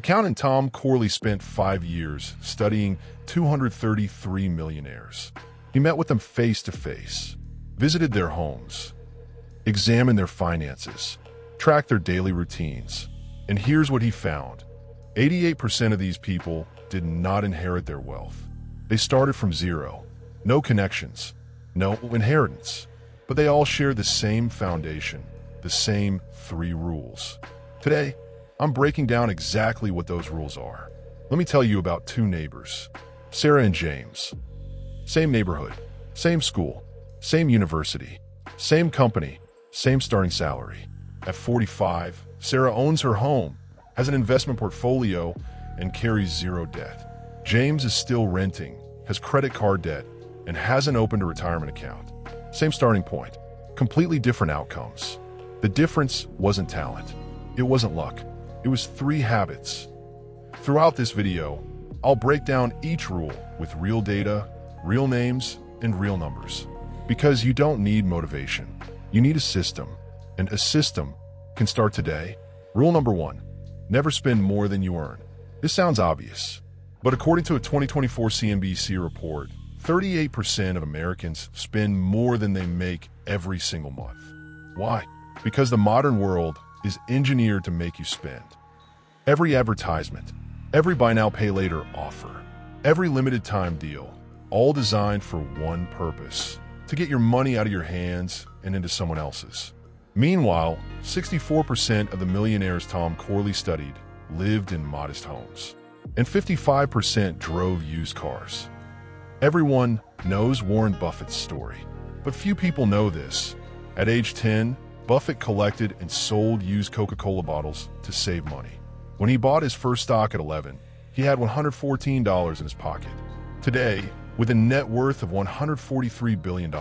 Accountant Tom Corley spent 5 years studying 233 millionaires. He met with them face to face, visited their homes, examined their finances, tracked their daily routines. And here's what he found. 88% of these people did not inherit their wealth. They started from zero. No connections, no inheritance. But they all shared the same foundation, the same 3 rules. Today, I'm breaking down exactly what those rules are. Let me tell you about 2 neighbors, Sarah and James. Same neighborhood, same school, same university, same company, same starting salary. At 45, Sarah owns her home, has an investment portfolio, and carries 0 debt. James is still renting, has credit card debt, and hasn't opened a retirement account. Same starting point, completely different outcomes. The difference wasn't talent. It wasn't luck. It was 3 habits. Throughout this video, I'll break down each rule with real data, real names, and real numbers. Because you don't need motivation. You need a system. And a system can start today. Rule number 1, never spend more than you earn. This sounds obvious, but according to a 2024 CNBC report, 38% of Americans spend more than they make every single month. Why? Because the modern world is engineered to make you spend. Every advertisement, every buy now pay later offer, every limited time deal, all designed for one purpose, to get your money out of your hands and into someone else's. Meanwhile, 64% of the millionaires Tom Corley studied lived in modest homes, and 55% drove used cars. Everyone knows Warren Buffett's story, but few people know this. At age 10, Buffett collected and sold used Coca-Cola bottles to save money. When he bought his first stock at 11, he had $114 in his pocket. Today, with a net worth of $143 billion,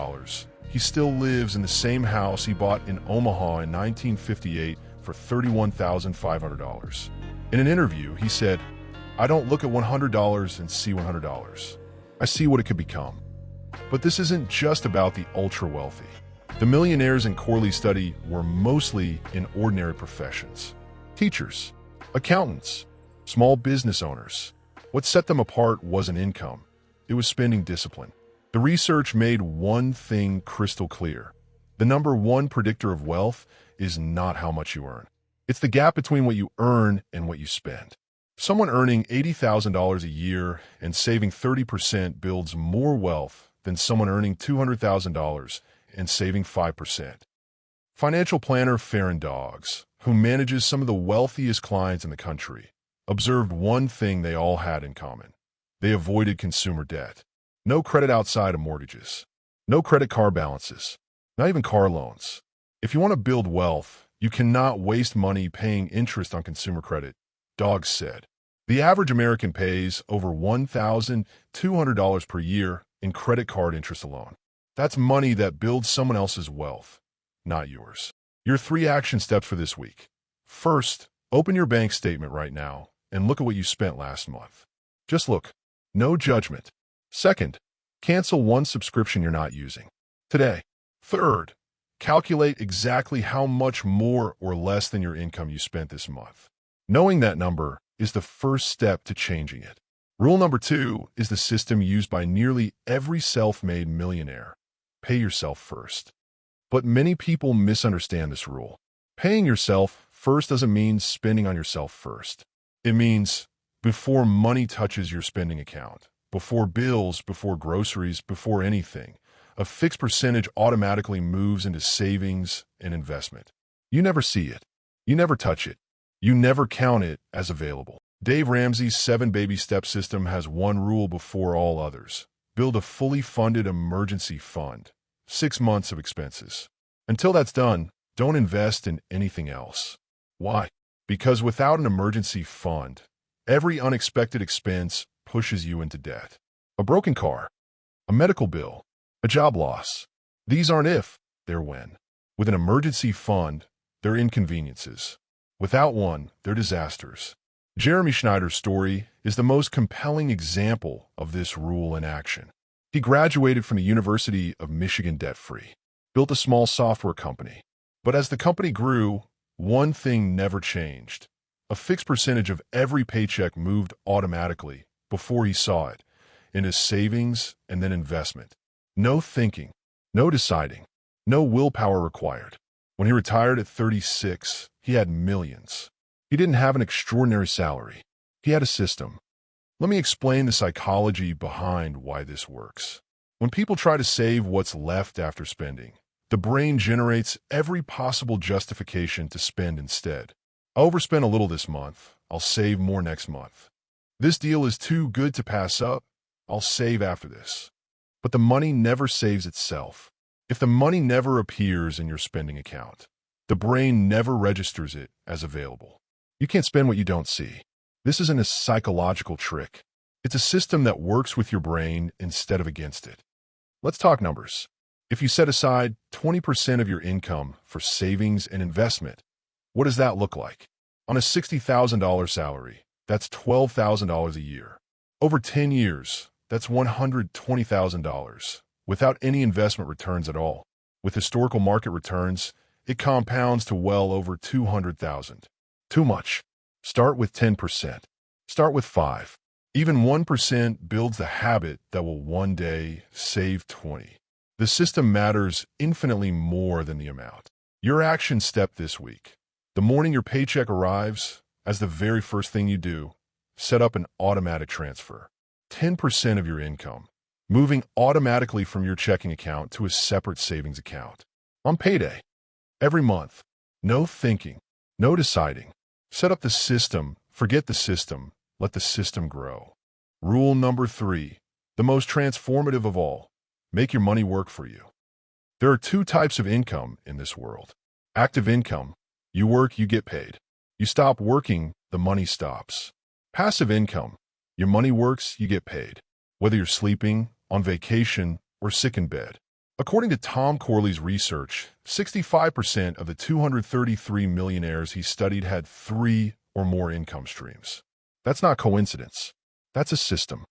he still lives in the same house he bought in Omaha in 1958 for $31,500. In an interview, he said, "I don't look at $100 and see $100. I see what it could become." But this isn't just about the ultra-wealthy. The millionaires in Corley's study were mostly in ordinary professions. Teachers, accountants, small business owners. What set them apart wasn't income. It was spending discipline. The research made one thing crystal clear. The number 1 predictor of wealth is not how much you earn. It's the gap between what you earn and what you spend. Someone earning $80,000 a year and saving 30% builds more wealth than someone earning $200,000 and saving 5%. Financial planner Farron Doggs, who manages some of the wealthiest clients in the country, observed one thing they all had in common. They avoided consumer debt. No credit outside of mortgages. No credit card balances. Not even car loans. If you want to build wealth, you cannot waste money paying interest on consumer credit, Doggs said. The average American pays over $1,200 per year in credit card interest alone. That's money that builds someone else's wealth, not yours. Your 3 action steps for this week. First, open your bank statement right now and look at what you spent last month. Just look. No judgment. Second, cancel one subscription you're not using today. Third, calculate exactly how much more or less than your income you spent this month. Knowing that number is the first step to changing it. Rule number 2 is the system used by nearly every self-made millionaire. Pay yourself first. But many people misunderstand this rule. Paying yourself first doesn't mean spending on yourself first. It means before money touches your spending account, before bills, before groceries, before anything, a fixed percentage automatically moves into savings and investment. You never see it. You never touch it. You never count it as available. Dave Ramsey's 7 baby step system has one rule before all others. Build a fully funded emergency fund. 6 months of expenses. Until that's done, don't invest in anything else. Why? Because without an emergency fund, every unexpected expense pushes you into debt. A broken car, a medical bill, a job loss. These aren't if, they're when. With an emergency fund, they're inconveniences. Without one, they're disasters. Jeremy Schneider's story is the most compelling example of this rule in action. He graduated from the University of Michigan debt-free, built a small software company. But as the company grew, one thing never changed: A fixed percentage of every paycheck moved automatically, before he saw it, in his savings and then investment. No thinking, no deciding, no willpower required. When he retired at 36, he had millions. He didn't have an extraordinary salary. He had a system. Let me explain the psychology behind why this works. When people try to save what's left after spending, the brain generates every possible justification to spend instead. I overspent a little this month. I'll save more next month. This deal is too good to pass up. I'll save after this. But the money never saves itself. If the money never appears in your spending account, the brain never registers it as available. You can't spend what you don't see. This isn't a psychological trick. It's a system that works with your brain instead of against it. Let's talk numbers. If you set aside 20% of your income for savings and investment, what does that look like? On a $60,000 salary, that's $12,000 a year. Over 10 years, that's $120,000, without any investment returns at all. With historical market returns, it compounds to well over $200,000. Too much. Start with 10%. Start with 5. Even 1% builds the habit that will one day save 20. The system matters infinitely more than the amount. Your action step this week. The morning your paycheck arrives, as the very first thing you do, set up an automatic transfer. 10% of your income, moving automatically from your checking account to a separate savings account. On payday. Every month. No thinking. No deciding. Set up the system. Forget the system. Let the system grow. Rule number 3. The most transformative of all. Make your money work for you. There are 2 types of income in this world. Active income. You work, you get paid. You stop working, the money stops. Passive income. Your money works, you get paid. Whether you're sleeping, on vacation, or sick in bed. According to Tom Corley's research, 65% of the 233 millionaires he studied had 3 or more income streams. That's not coincidence. That's a system.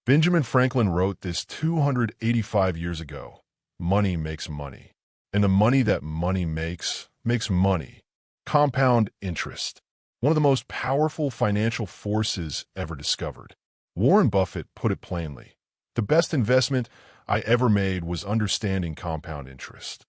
Benjamin Franklin wrote this 285 years ago. Money makes money. And the money that money makes money. Compound interest. One of the most powerful financial forces ever discovered. Warren Buffett put it plainly. The best investment I ever made was understanding compound interest.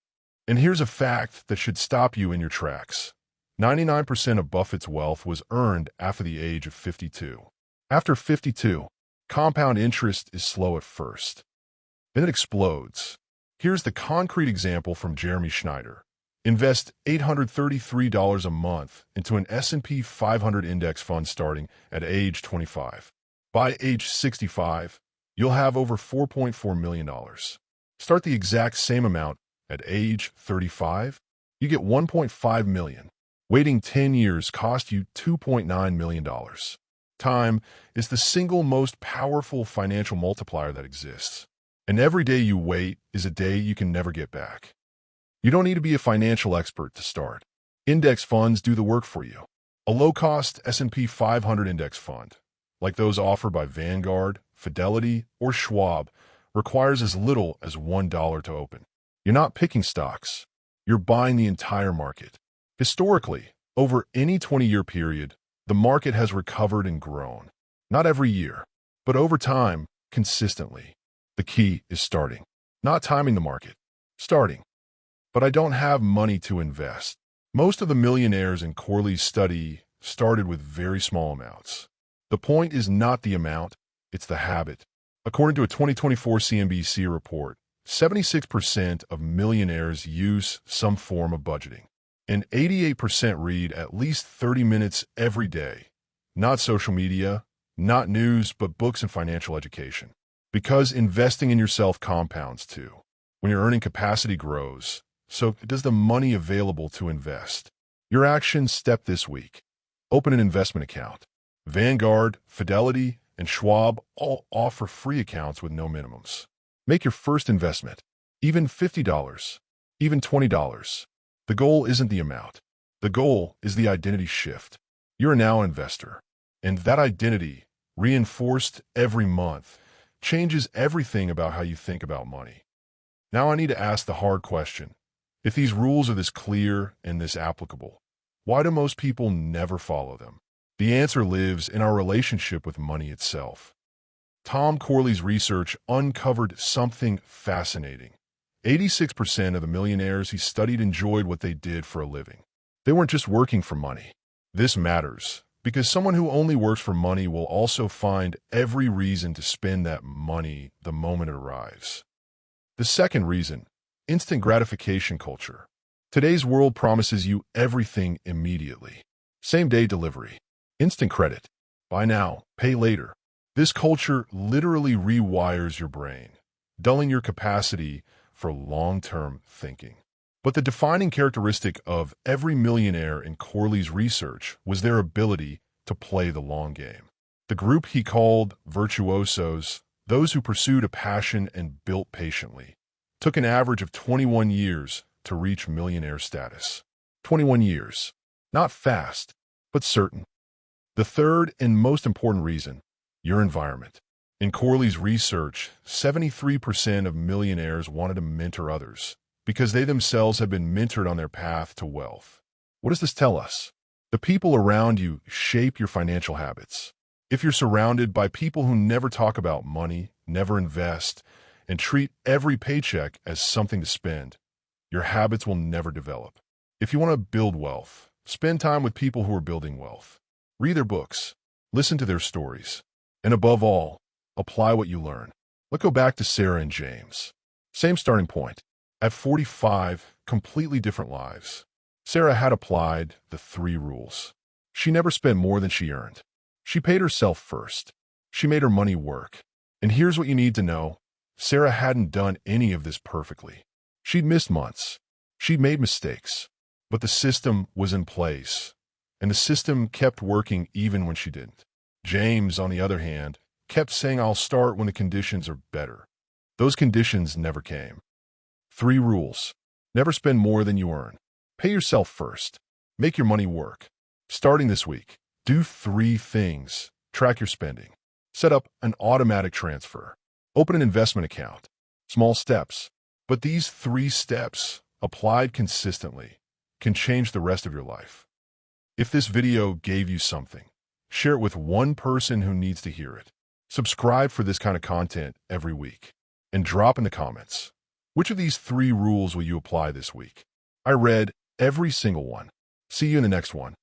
And here's a fact that should stop you in your tracks. 99% of Buffett's wealth was earned after the age of 52. After 52, compound interest is slow at first. Then it explodes. Here's the concrete example from Jeremy Schneider. Invest $833 a month into an S&P 500 index fund starting at age 25. By age 65, you'll have over $4.4 million. Start the exact same amount at age 35, you get $1.5 million. Waiting 10 years cost you $2.9 million. Time is the single most powerful financial multiplier that exists. And every day you wait is a day you can never get back. You don't need to be a financial expert to start. Index funds do the work for you. A low-cost S&P 500 index fund, like those offered by Vanguard, Fidelity, or Schwab, requires as little as $1 to open. You're not picking stocks. You're buying the entire market. Historically, over any 20-year period, the market has recovered and grown. Not every year, but over time, consistently. The key is starting. Not timing the market. Starting. But I don't have money to invest. Most of the millionaires in Corley's study started with very small amounts. The point is not the amount, it's the habit. According to a 2024 CNBC report, 76% of millionaires use some form of budgeting, and 88% read at least 30 minutes every day. Not social media, not news, but books and financial education. Because investing in yourself compounds too. When your earning capacity grows, so does the money available to invest. Your action step this week. Open an investment account. Vanguard, Fidelity, and Schwab all offer free accounts with no minimums. Make your first investment, even $50, even $20. The goal isn't the amount. The goal is the identity shift. You're now an investor, and that identity, reinforced every month, changes everything about how you think about money. Now I need to ask the hard question. If these rules are this clear and this applicable, why do most people never follow them? The answer lives in our relationship with money itself. Tom Corley's research uncovered something fascinating. 86% of the millionaires he studied enjoyed what they did for a living. They weren't just working for money. This matters because someone who only works for money will also find every reason to spend that money the moment it arrives. The second reason, instant gratification culture. Today's world promises you everything immediately. Same-day delivery, instant credit, buy now, pay later. This culture literally rewires your brain, dulling your capacity for long-term thinking. But the defining characteristic of every millionaire in Corley's research was their ability to play the long game. The group he called virtuosos, those who pursued a passion and built patiently, took an average of 21 years to reach millionaire status. 21 years. Not fast, but certain. The third and most important reason, your environment. In Corley's research, 73% of millionaires wanted to mentor others because they themselves have been mentored on their path to wealth. What does this tell us? The people around you shape your financial habits. If you're surrounded by people who never talk about money, never invest, and treat every paycheck as something to spend, your habits will never develop. If you want to build wealth, spend time with people who are building wealth. Read their books, listen to their stories, and above all, apply what you learn. Let's go back to Sarah and James. Same starting point. At 45, completely different lives. Sarah had applied the 3 rules. She never spent more than she earned. She paid herself first. She made her money work. And here's what you need to know. Sarah hadn't done any of this perfectly. She'd missed months. She'd made mistakes. But the system was in place. And the system kept working even when she didn't. James, on the other hand, kept saying, I'll start when the conditions are better. Those conditions never came. 3 rules. Never spend more than you earn. Pay yourself first. Make your money work. Starting this week, do 3 things. Track your spending. Set up an automatic transfer. Open an investment account. Small steps. But these 3 steps, applied consistently, can change the rest of your life. If this video gave you something, share it with one person who needs to hear it. Subscribe for this kind of content every week. And drop in the comments. Which of these 3 rules will you apply this week? I read every single one. See you in the next one.